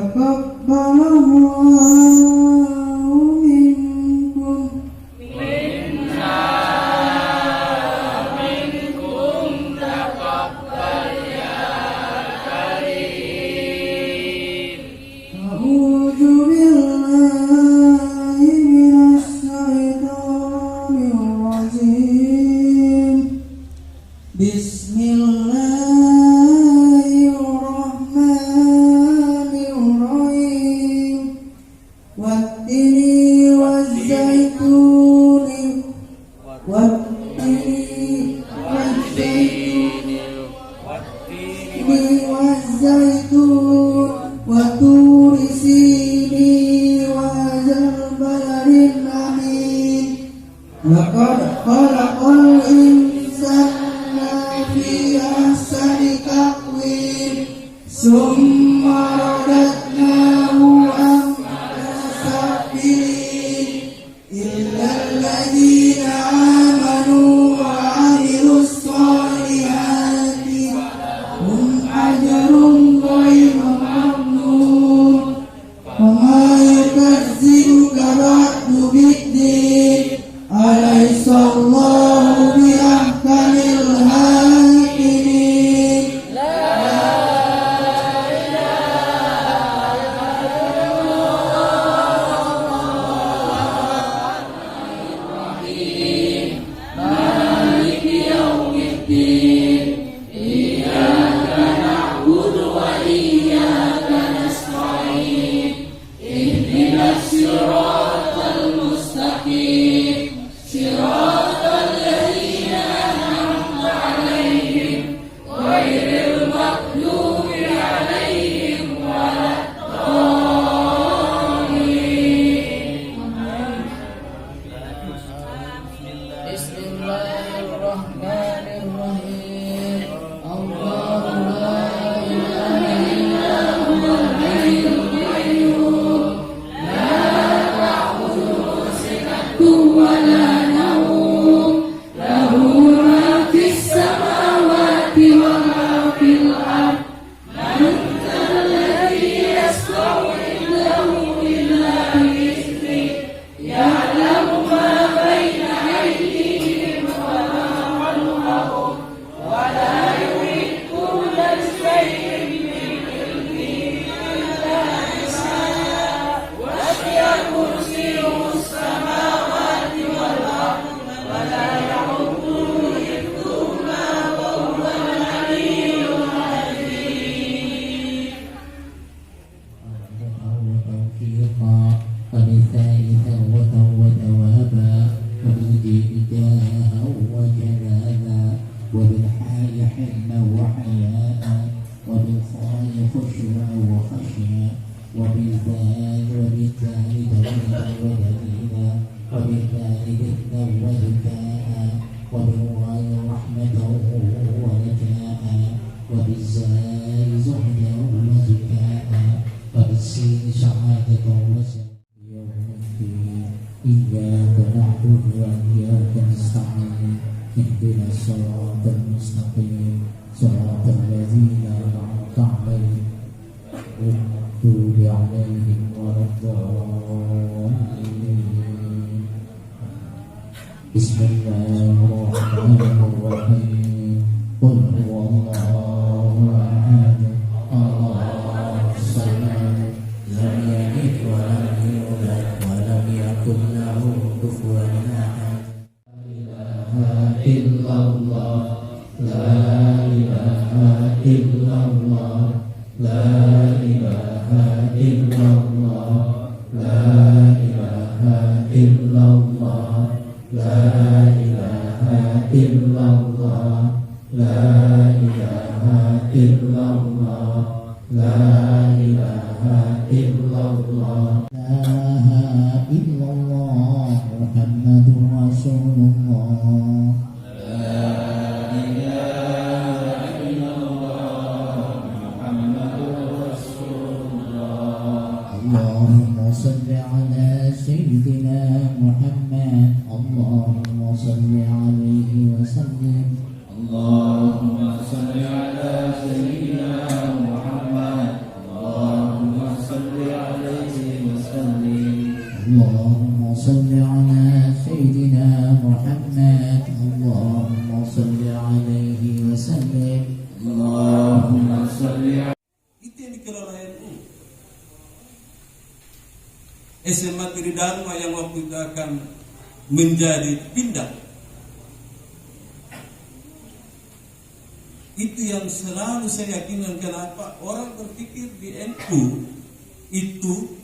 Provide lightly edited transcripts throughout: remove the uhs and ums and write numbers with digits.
Allahumma salli سيدنا محمد اللهم صل عليه وسلم اللهم صل عليه. Itu yang dikelola NU. SMA Tridharma yang waktu itu akan menjadi pindah. Itu yang selalu saya yakinkan, kenapa orang berpikir di NU itu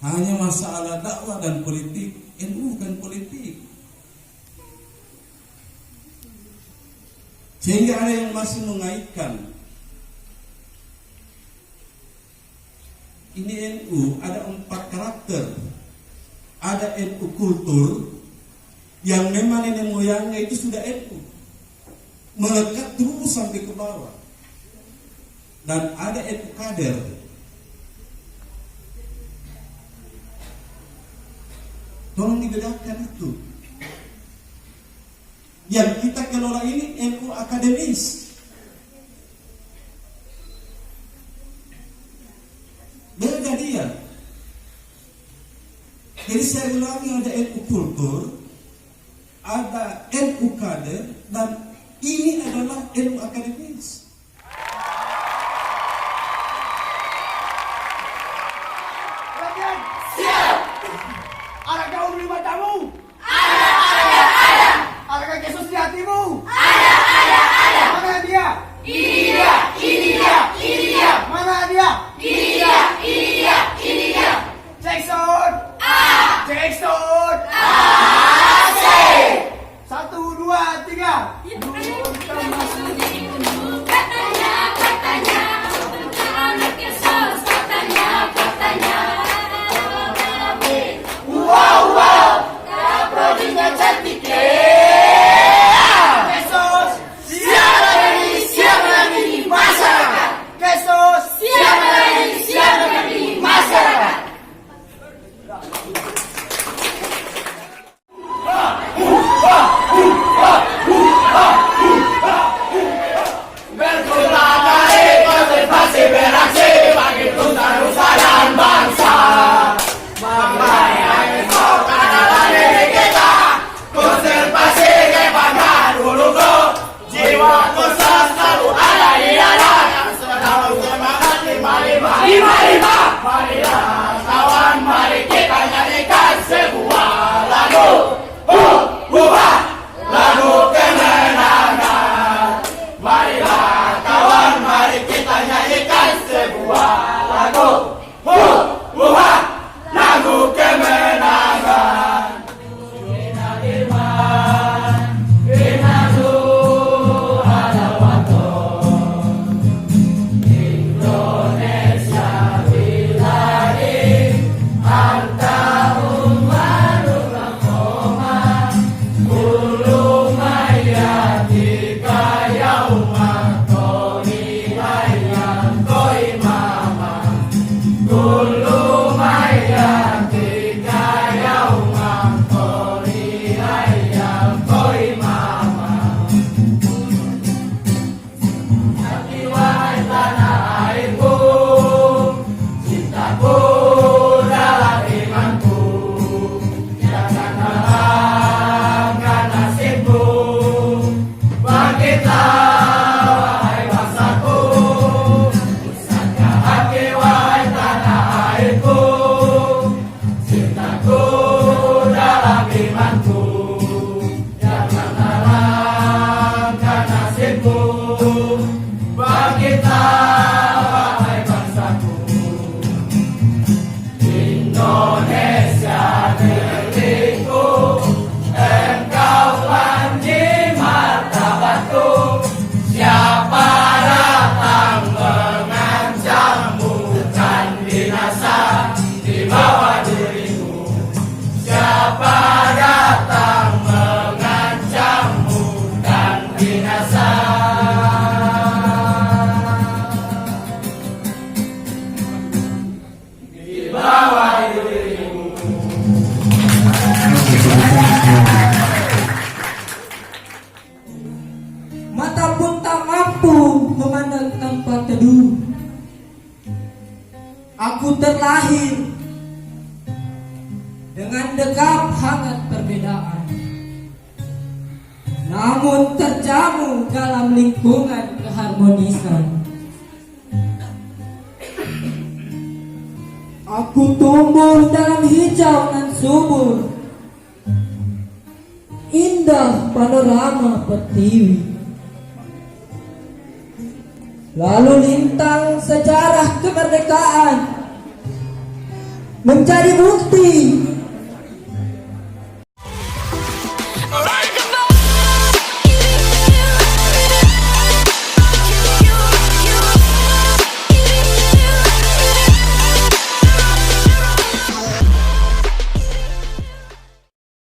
hanya masalah dakwah dan politik. NU bukan politik. Sehingga ada yang masih mengaitkan ini NU ada 4 karakter. Ada NU kultur yang memang nenek moyangnya itu sudah NU, melekat terus sampai ke bawah. Dan ada NU kader. Tolong dibedakan itu. Yang kita kelola ini NU akademis. Beda dia. Jadi saya ulangi, ada NU kultur, ada NU kader, dan ini adalah NU akademis. Latihan. Siap. Adakah umri matamu? Ada. Adakah Yesus di hatimu? Ada. Mana dia? Ini dia. Mana dia? Ini dia. Jackson. Jackson. Asik. 1, 2, 3. Belum termasuk di hangat perbedaan, namun terjamu dalam lingkungan keharmonisan. Aku tumbuh dalam hijau nan subur, indah panorama pertiwi, lalu lintang sejarah kemerdekaan menjadi bukti